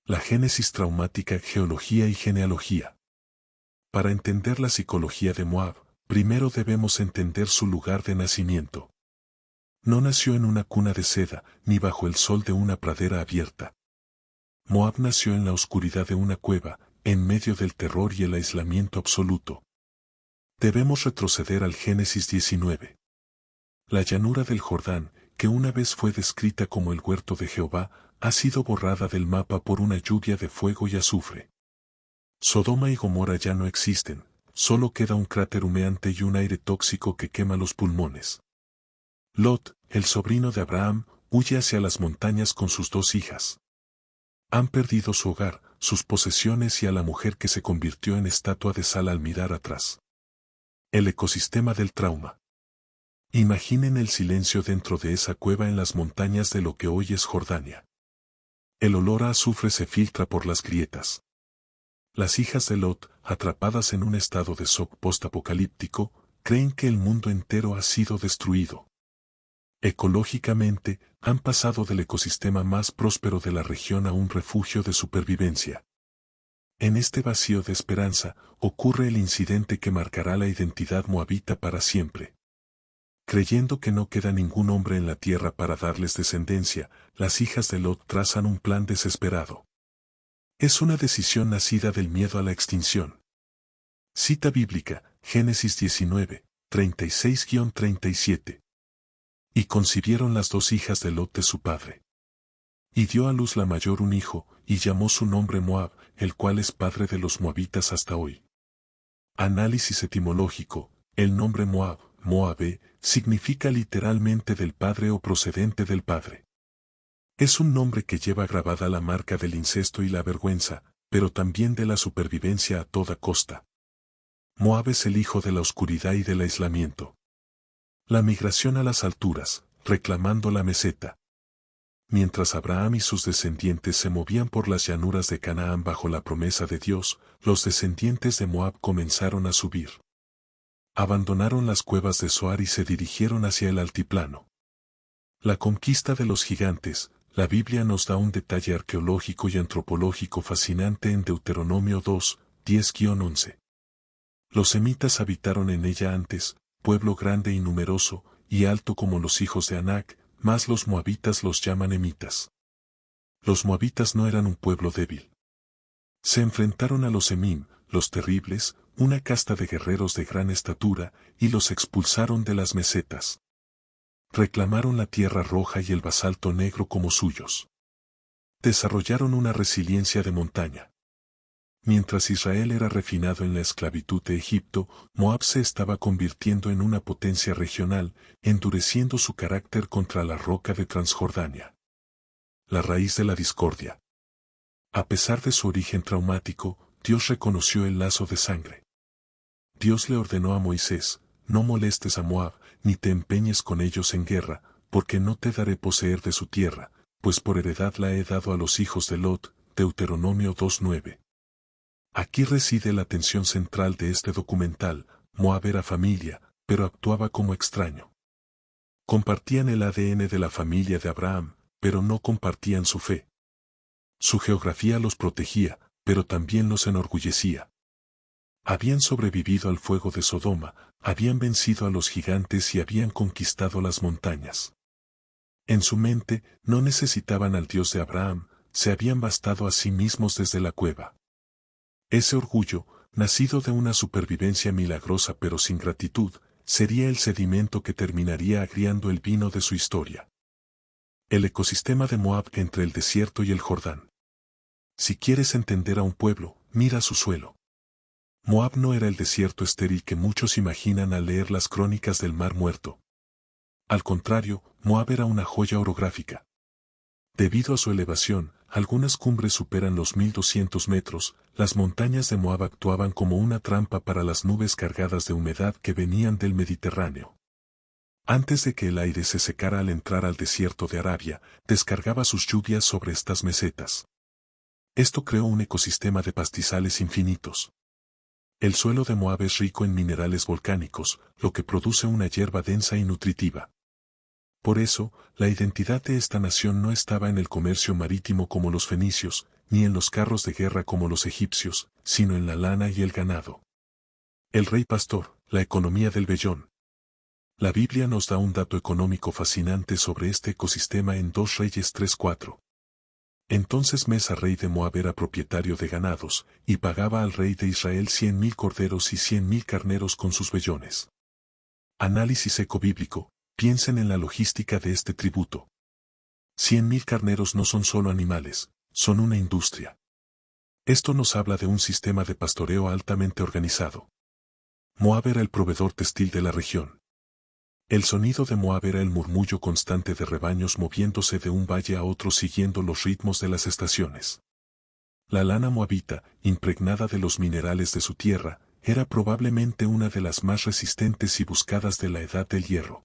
La génesis traumática, geología y genealogía. Para entender la psicología de Moab, primero debemos entender su lugar de nacimiento. No nació en una cuna de seda, ni bajo el sol de una pradera abierta. Moab nació en la oscuridad de una cueva, en medio del terror y el aislamiento absoluto. Debemos retroceder al Génesis 19. La llanura del Jordán, que una vez fue descrita como el huerto de Jehová, ha sido borrada del mapa por una lluvia de fuego y azufre. Sodoma y Gomorra ya no existen, solo queda un cráter humeante y un aire tóxico que quema los pulmones. Lot, el sobrino de Abraham, huye hacia las montañas con sus 2 hijas. Han perdido su hogar, sus posesiones y a la mujer que se convirtió en estatua de sal al mirar atrás. El ecosistema del trauma. Imaginen el silencio dentro de esa cueva en las montañas de lo que hoy es Jordania. El olor a azufre se filtra por las grietas. Las hijas de Lot, atrapadas en un estado de shock post-apocalíptico, creen que el mundo entero ha sido destruido. Ecológicamente, han pasado del ecosistema más próspero de la región a un refugio de supervivencia. En este vacío de esperanza, ocurre el incidente que marcará la identidad moabita para siempre. Creyendo que no queda ningún hombre en la tierra para darles descendencia, las hijas de Lot trazan un plan desesperado. Es una decisión nacida del miedo a la extinción. Cita bíblica, Génesis 19, 36-37. Y concibieron las 2 hijas de Lot de su padre. Y dio a luz la mayor un hijo, y llamó su nombre Moab, el cual es padre de los moabitas hasta hoy. Análisis etimológico, el nombre Moab, Moabe, significa literalmente del padre o procedente del padre. Es un nombre que lleva grabada la marca del incesto y la vergüenza, pero también de la supervivencia a toda costa. Moab es el hijo de la oscuridad y del aislamiento. La migración a las alturas, reclamando la meseta. Mientras Abraham y sus descendientes se movían por las llanuras de Canaán bajo la promesa de Dios, los descendientes de Moab comenzaron a subir. Abandonaron las cuevas de Zoar y se dirigieron hacia el altiplano. La conquista de los gigantes. La Biblia nos da un detalle arqueológico y antropológico fascinante en Deuteronomio 2, 10-11. Los semitas habitaron en ella antes, pueblo grande y numeroso, y alto como los hijos de Anac, mas los moabitas los llaman emitas. Los moabitas no eran un pueblo débil. Se enfrentaron a los emim, los terribles, una casta de guerreros de gran estatura, y los expulsaron de las mesetas. Reclamaron la tierra roja y el basalto negro como suyos. Desarrollaron una resiliencia de montaña. Mientras Israel era refinado en la esclavitud de Egipto, Moab se estaba convirtiendo en una potencia regional, endureciendo su carácter contra la roca de Transjordania. La raíz de la discordia. A pesar de su origen traumático, Dios reconoció el lazo de sangre. Dios le ordenó a Moisés, no molestes a Moab, ni te empeñes con ellos en guerra, porque no te daré poseer de su tierra, pues por heredad la he dado a los hijos de Lot, Deuteronomio 2:9. Aquí reside la tensión central de este documental. Moab era familia, pero actuaba como extraño. Compartían el ADN de la familia de Abraham, pero no compartían su fe. Su geografía los protegía, pero también los enorgullecía. Habían sobrevivido al fuego de Sodoma, habían vencido a los gigantes y habían conquistado las montañas. En su mente, no necesitaban al Dios de Abraham, se habían bastado a sí mismos desde la cueva. Ese orgullo, nacido de una supervivencia milagrosa pero sin gratitud, sería el sedimento que terminaría agriando el vino de su historia. El ecosistema de Moab entre el desierto y el Jordán. Si quieres entender a un pueblo, mira su suelo. Moab no era el desierto estéril que muchos imaginan al leer las crónicas del Mar Muerto. Al contrario, Moab era una joya orográfica. Debido a su elevación, algunas cumbres superan los 1200 metros, las montañas de Moab actuaban como una trampa para las nubes cargadas de humedad que venían del Mediterráneo. Antes de que el aire se secara al entrar al desierto de Arabia, descargaba sus lluvias sobre estas mesetas. Esto creó un ecosistema de pastizales infinitos. El suelo de Moab es rico en minerales volcánicos, lo que produce una hierba densa y nutritiva. Por eso, la identidad de esta nación no estaba en el comercio marítimo como los fenicios, ni en los carros de guerra como los egipcios, sino en la lana y el ganado. El rey pastor, la economía del vellón. La Biblia nos da un dato económico fascinante sobre este ecosistema en 2 Reyes 3:4. Entonces Mesa rey de Moab era propietario de ganados, y pagaba al rey de Israel 100,000 corderos y 100,000 carneros con sus vellones. Análisis ecobíblico, piensen en la logística de este tributo. 100,000 carneros no son solo animales, son una industria. Esto nos habla de un sistema de pastoreo altamente organizado. Moab era el proveedor textil de la región. El sonido de Moab era el murmullo constante de rebaños moviéndose de un valle a otro siguiendo los ritmos de las estaciones. La lana moabita, impregnada de los minerales de su tierra, era probablemente una de las más resistentes y buscadas de la edad del hierro.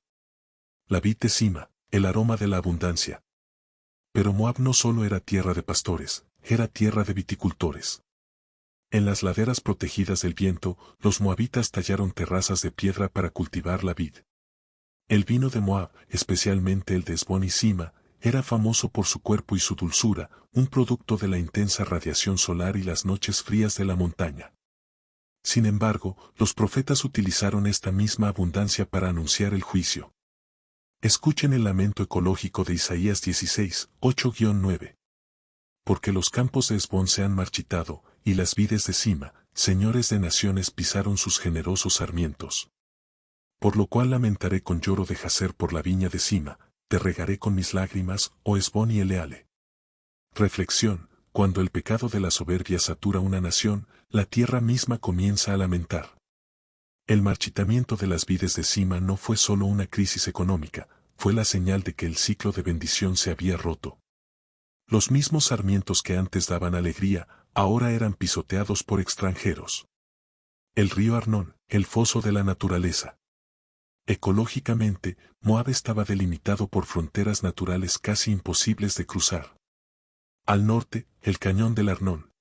La vid de Sima, el aroma de la abundancia. Pero Moab no solo era tierra de pastores, era tierra de viticultores. En las laderas protegidas del viento, los moabitas tallaron terrazas de piedra para cultivar la vid. El vino de Moab, especialmente el de Hesbón y Sima, era famoso por su cuerpo y su dulzura, un producto de la intensa radiación solar y las noches frías de la montaña. Sin embargo, los profetas utilizaron esta misma abundancia para anunciar el juicio. Escuchen el lamento ecológico de Isaías 16, 8-9. Porque los campos de Hesbón se han marchitado, y las vides de Sima, señores de naciones pisaron sus generosos sarmientos. Por lo cual lamentaré con lloro de Jazer por la viña de Sima, te regaré con mis lágrimas, oh Hesbón y Eleale. Reflexión, cuando el pecado de la soberbia satura una nación, la tierra misma comienza a lamentar. El marchitamiento de las vides de Sima no fue solo una crisis económica, fue la señal de que el ciclo de bendición se había roto. Los mismos sarmientos que antes daban alegría, ahora eran pisoteados por extranjeros. El río Arnón, el foso de la naturaleza. Ecológicamente, Moab estaba delimitado por fronteras naturales casi imposibles de cruzar. Al norte, el cañón del Arnón.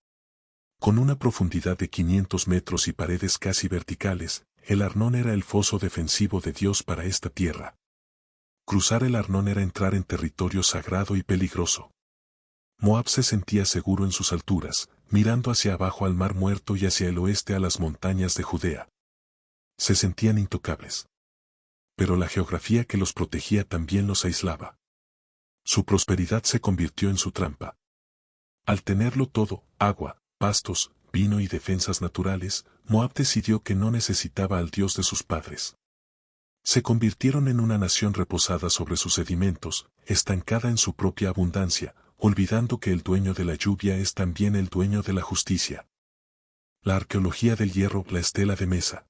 Con una profundidad de 500 metros y paredes casi verticales, el Arnón era el foso defensivo de Dios para esta tierra. Cruzar el Arnón era entrar en territorio sagrado y peligroso. Moab se sentía seguro en sus alturas, mirando hacia abajo al Mar Muerto y hacia el oeste a las montañas de Judea. Se sentían intocables. Pero la geografía que los protegía también los aislaba. Su prosperidad se convirtió en su trampa. Al tenerlo todo, agua, pastos, vino y defensas naturales, Moab decidió que no necesitaba al Dios de sus padres. Se convirtieron en una nación reposada sobre sus sedimentos, estancada en su propia abundancia, olvidando que el dueño de la lluvia es también el dueño de la justicia. La arqueología del hierro, la estela de Mesa.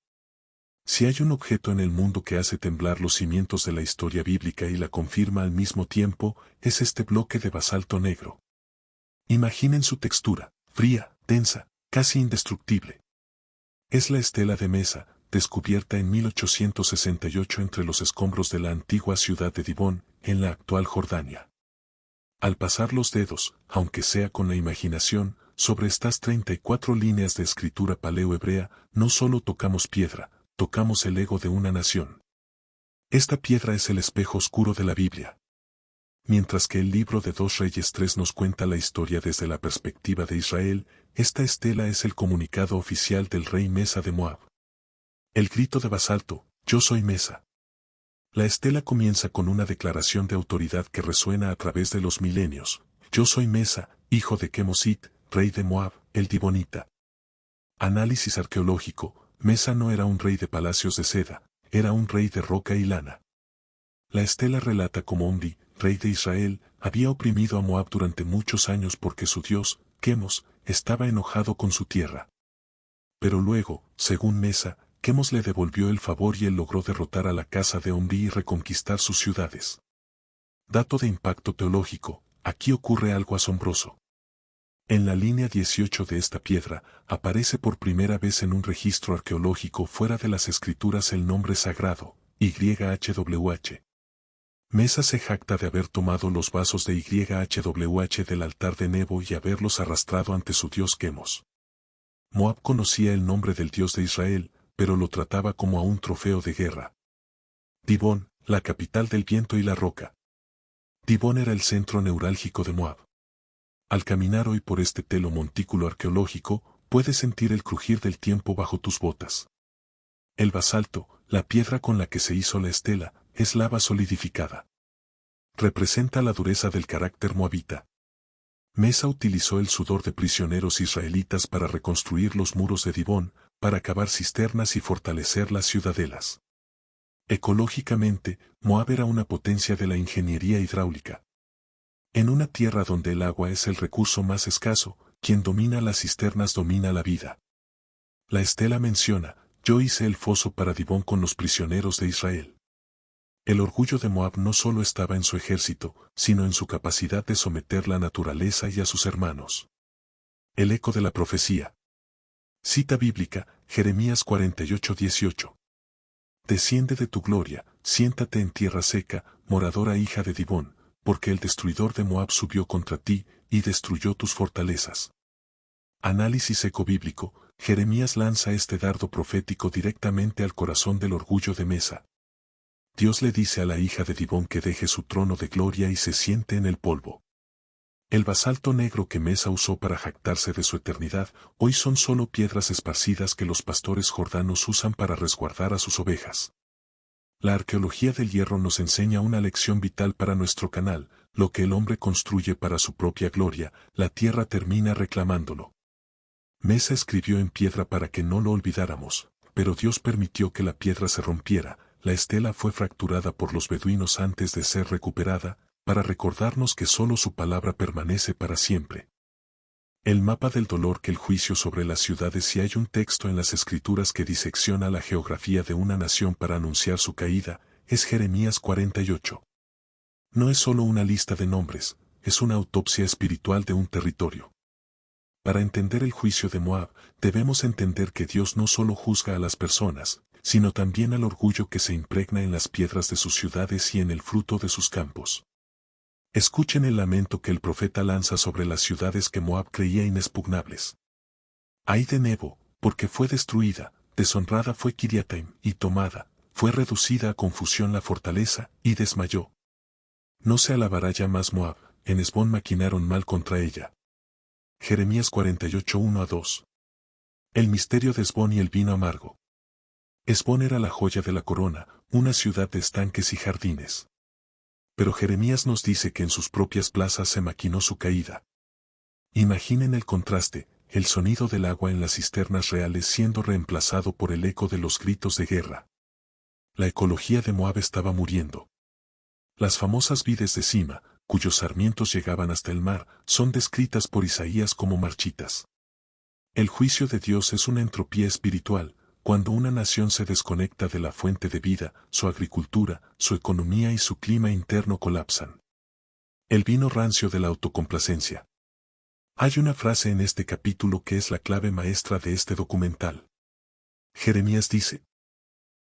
Si hay un objeto en el mundo que hace temblar los cimientos de la historia bíblica y la confirma al mismo tiempo, es este bloque de basalto negro. Imaginen su textura, fría, densa, casi indestructible. Es la estela de Mesa, descubierta en 1868 entre los escombros de la antigua ciudad de Dibón, en la actual Jordania. Al pasar los dedos, aunque sea con la imaginación, sobre estas 34 líneas de escritura paleo-hebrea, no solo tocamos piedra, tocamos el ego de una nación. Esta piedra es el espejo oscuro de la Biblia. Mientras que el libro de 2 Reyes 3 nos cuenta la historia desde la perspectiva de Israel, esta estela es el comunicado oficial del rey Mesa de Moab. El grito de basalto, yo soy Mesa. La estela comienza con una declaración de autoridad que resuena a través de los milenios. Yo soy Mesa, hijo de Kemosit, rey de Moab, el Dibonita. Análisis arqueológico. Mesa no era un rey de palacios de seda, era un rey de roca y lana. La estela relata cómo Omri, rey de Israel, había oprimido a Moab durante muchos años porque su dios, Quemos, estaba enojado con su tierra. Pero luego, según Mesa, Quemos le devolvió el favor y él logró derrotar a la casa de Omri y reconquistar sus ciudades. Dato de impacto teológico, aquí ocurre algo asombroso. En la línea 18 de esta piedra, aparece por primera vez en un registro arqueológico fuera de las escrituras el nombre sagrado, YHWH. Mesa se jacta de haber tomado los vasos de YHWH del altar de Nebo y haberlos arrastrado ante su dios Quemos. Moab conocía el nombre del Dios de Israel, pero lo trataba como a un trofeo de guerra. Dibón, la capital del viento y la roca. Dibón era el centro neurálgico de Moab. Al caminar hoy por este telo montículo arqueológico, puedes sentir el crujir del tiempo bajo tus botas. El basalto, la piedra con la que se hizo la estela, es lava solidificada. Representa la dureza del carácter moabita. Mesa utilizó el sudor de prisioneros israelitas para reconstruir los muros de Dibón, para cavar cisternas y fortalecer las ciudadelas. Ecológicamente, Moab era una potencia de la ingeniería hidráulica. En una tierra donde el agua es el recurso más escaso, quien domina las cisternas domina la vida. La estela menciona: yo hice el foso para Dibón con los prisioneros de Israel. El orgullo de Moab no solo estaba en su ejército, sino en su capacidad de someter la naturaleza y a sus hermanos. El eco de la profecía. Cita bíblica, Jeremías 48:18. Desciende de tu gloria, siéntate en tierra seca, moradora hija de Dibón, porque el destruidor de Moab subió contra ti, y destruyó tus fortalezas. Análisis ecobíblico, Jeremías lanza este dardo profético directamente al corazón del orgullo de Mesa. Dios le dice a la hija de Dibón que deje su trono de gloria y se siente en el polvo. El basalto negro que Mesa usó para jactarse de su eternidad, hoy son solo piedras esparcidas que los pastores jordanos usan para resguardar a sus ovejas. La arqueología del hierro nos enseña una lección vital para nuestro canal: lo que el hombre construye para su propia gloria, la tierra termina reclamándolo. Mesa escribió en piedra para que no lo olvidáramos, pero Dios permitió que la piedra se rompiera. La estela fue fracturada por los beduinos antes de ser recuperada, para recordarnos que solo su palabra permanece para siempre. El mapa del dolor que el juicio sobre las ciudades. Si hay un texto en las Escrituras que disecciona la geografía de una nación para anunciar su caída, es Jeremías 48. No es solo una lista de nombres, es una autopsia espiritual de un territorio. Para entender el juicio de Moab, debemos entender que Dios no solo juzga a las personas, sino también al orgullo que se impregna en las piedras de sus ciudades y en el fruto de sus campos. Escuchen el lamento que el profeta lanza sobre las ciudades que Moab creía inexpugnables. Ay de Nebo, porque fue destruida, deshonrada fue Kiriataim, y tomada, fue reducida a confusión la fortaleza, y desmayó. No se alabará ya más Moab, en Hesbón maquinaron mal contra ella. Jeremías 48:1-2. El misterio de Hesbón y el vino amargo. Hesbón era la joya de la corona, una ciudad de estanques y jardines. Pero Jeremías nos dice que en sus propias plazas se maquinó su caída. Imaginen el contraste: el sonido del agua en las cisternas reales siendo reemplazado por el eco de los gritos de guerra. La ecología de Moab estaba muriendo. Las famosas vides de Sima, cuyos sarmientos llegaban hasta el mar, son descritas por Isaías como marchitas. El juicio de Dios es una entropía espiritual. Cuando una nación se desconecta de la fuente de vida, su agricultura, su economía y su clima interno colapsan. El vino rancio de la autocomplacencia. Hay una frase en este capítulo que es la clave maestra de este documental. Jeremías dice: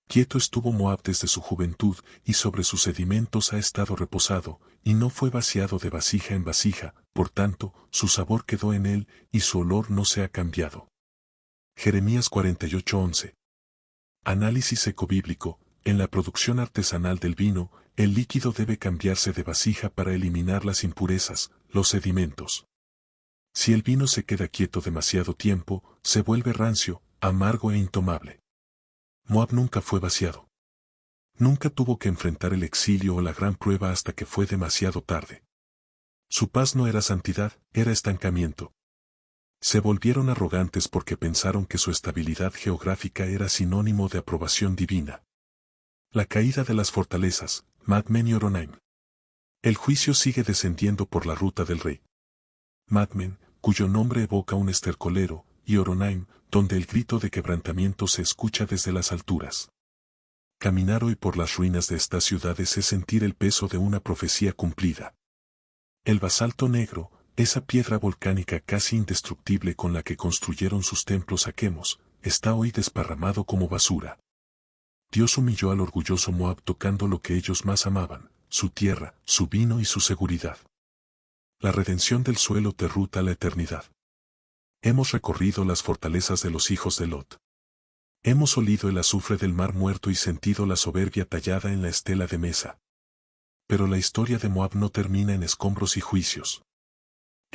quieto estuvo Moab desde su juventud, y sobre sus sedimentos ha estado reposado, y no fue vaciado de vasija en vasija, por tanto, su sabor quedó en él, y su olor no se ha cambiado. Jeremías 48:11. Análisis ecobíblico. En la producción artesanal del vino, el líquido debe cambiarse de vasija para eliminar las impurezas, los sedimentos. Si el vino se queda quieto demasiado tiempo, se vuelve rancio, amargo e intomable. Moab nunca fue vaciado. Nunca tuvo que enfrentar el exilio o la gran prueba hasta que fue demasiado tarde. Su paz no era santidad, era estancamiento. Se volvieron arrogantes porque pensaron que su estabilidad geográfica era sinónimo de aprobación divina. La caída de las fortalezas, Madmen y Horonaim. El juicio sigue descendiendo por la ruta del rey. Madmen, cuyo nombre evoca un estercolero, y Horonaim, donde el grito de quebrantamiento se escucha desde las alturas. Caminar hoy por las ruinas de estas ciudades es sentir el peso de una profecía cumplida. El basalto negro, esa piedra volcánica casi indestructible con la que construyeron sus templos a Quemos, está hoy desparramado como basura. Dios humilló al orgulloso Moab tocando lo que ellos más amaban: su tierra, su vino y su seguridad. La redención del suelo te ruta a la eternidad. Hemos recorrido las fortalezas de los hijos de Lot. Hemos olido el azufre del mar muerto y sentido la soberbia tallada en la estela de Mesa. Pero la historia de Moab no termina en escombros y juicios.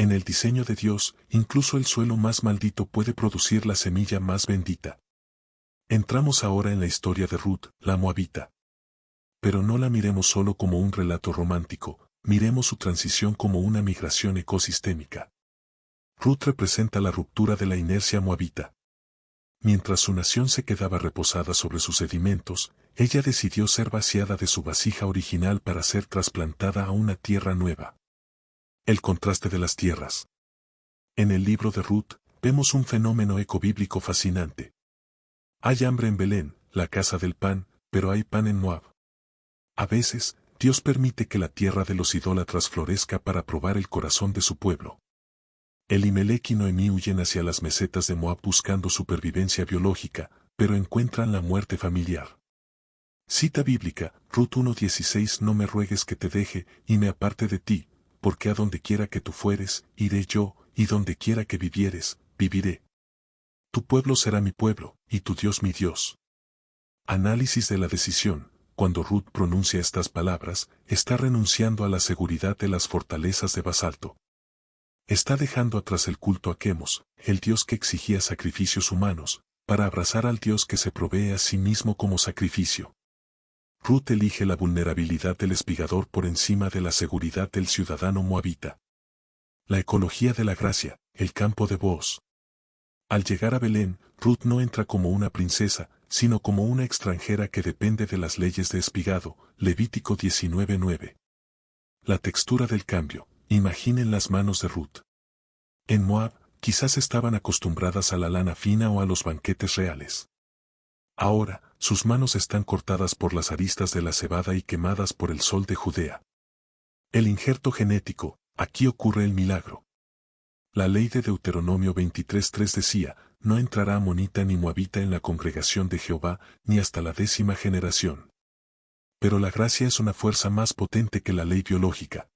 En el diseño de Dios, incluso el suelo más maldito puede producir la semilla más bendita. Entramos ahora en la historia de Ruth, la moabita. Pero no la miremos solo como un relato romántico, miremos su transición como una migración ecosistémica. Ruth representa la ruptura de la inercia moabita. Mientras su nación se quedaba reposada sobre sus sedimentos, ella decidió ser vaciada de su vasija original para ser trasplantada a una tierra nueva. El contraste de las tierras. En el libro de Ruth, vemos un fenómeno ecobíblico fascinante. Hay hambre en Belén, la casa del pan, pero hay pan en Moab. A veces, Dios permite que la tierra de los idólatras florezca para probar el corazón de su pueblo. Elimelec y Noemí huyen hacia las mesetas de Moab buscando supervivencia biológica, pero encuentran la muerte familiar. Cita bíblica, Ruth 1:16: No me ruegues que te deje, y me aparte de ti, porque a donde quiera que tú fueres, iré yo, y donde quiera que vivieres, viviré. Tu pueblo será mi pueblo, y tu Dios mi Dios. Análisis de la decisión. Cuando Ruth pronuncia estas palabras, está renunciando a la seguridad de las fortalezas de basalto. Está dejando atrás el culto a Quemos, el Dios que exigía sacrificios humanos, para abrazar al Dios que se provee a sí mismo como sacrificio. Ruth elige la vulnerabilidad del espigador por encima de la seguridad del ciudadano moabita. La ecología de la gracia, el campo de Booz. Al llegar a Belén, Ruth no entra como una princesa, sino como una extranjera que depende de las leyes de espigado, Levítico 19:9. La textura del cambio. Imaginen las manos de Ruth. En Moab, quizás estaban acostumbradas a la lana fina o a los banquetes reales. Ahora, sus manos están cortadas por las aristas de la cebada y quemadas por el sol de Judea. El injerto genético, aquí ocurre el milagro. La ley de Deuteronomio 23:3 decía: no entrará amonita ni moabita en la congregación de Jehová, ni hasta la 10ª generación. Pero la gracia es una fuerza más potente que la ley biológica.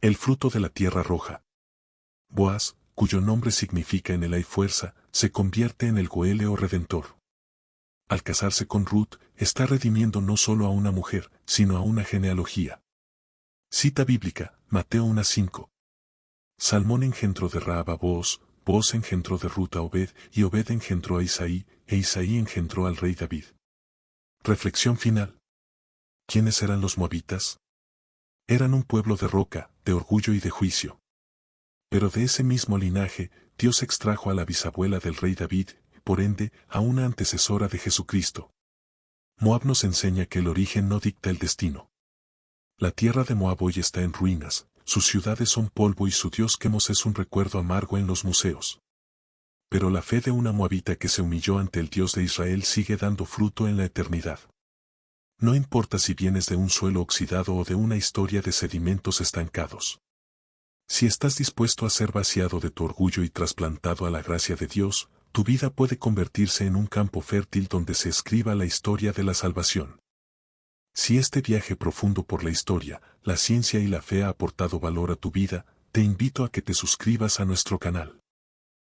El fruto de la tierra roja. Boaz, cuyo nombre significa en el hay fuerza, se convierte en el Goel o Redentor. Al casarse con Ruth, está redimiendo no solo a una mujer, sino a una genealogía. Cita bíblica, Mateo 1:5. Salmón engendró de Rahab a Booz, Booz engendró de Ruth a Obed, y Obed engendró a Isaí, e Isaí engendró al rey David. Reflexión final. ¿Quiénes eran los moabitas? Eran un pueblo de roca, de orgullo y de juicio. Pero de ese mismo linaje, Dios extrajo a la bisabuela del rey David, por ende, a una antecesora de Jesucristo. Moab nos enseña que el origen no dicta el destino. La tierra de Moab hoy está en ruinas, sus ciudades son polvo y su dios Quemos es un recuerdo amargo en los museos. Pero la fe de una moabita que se humilló ante el Dios de Israel sigue dando fruto en la eternidad. No importa si vienes de un suelo oxidado o de una historia de sedimentos estancados. Si estás dispuesto a ser vaciado de tu orgullo y trasplantado a la gracia de Dios, tu vida puede convertirse en un campo fértil donde se escriba la historia de la salvación. Si este viaje profundo por la historia, la ciencia y la fe ha aportado valor a tu vida, te invito a que te suscribas a nuestro canal.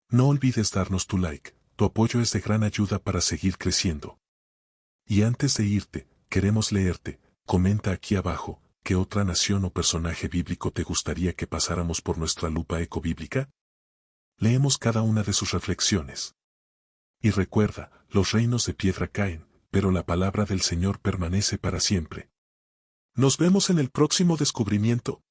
No olvides darnos tu like, tu apoyo es de gran ayuda para seguir creciendo. Y antes de irte, queremos leerte, comenta aquí abajo, ¿qué otra nación o personaje bíblico te gustaría que pasáramos por nuestra lupa ecobíblica? Leemos cada una de sus reflexiones. Y recuerda, los reinos de piedra caen, pero la palabra del Señor permanece para siempre. Nos vemos en el próximo descubrimiento.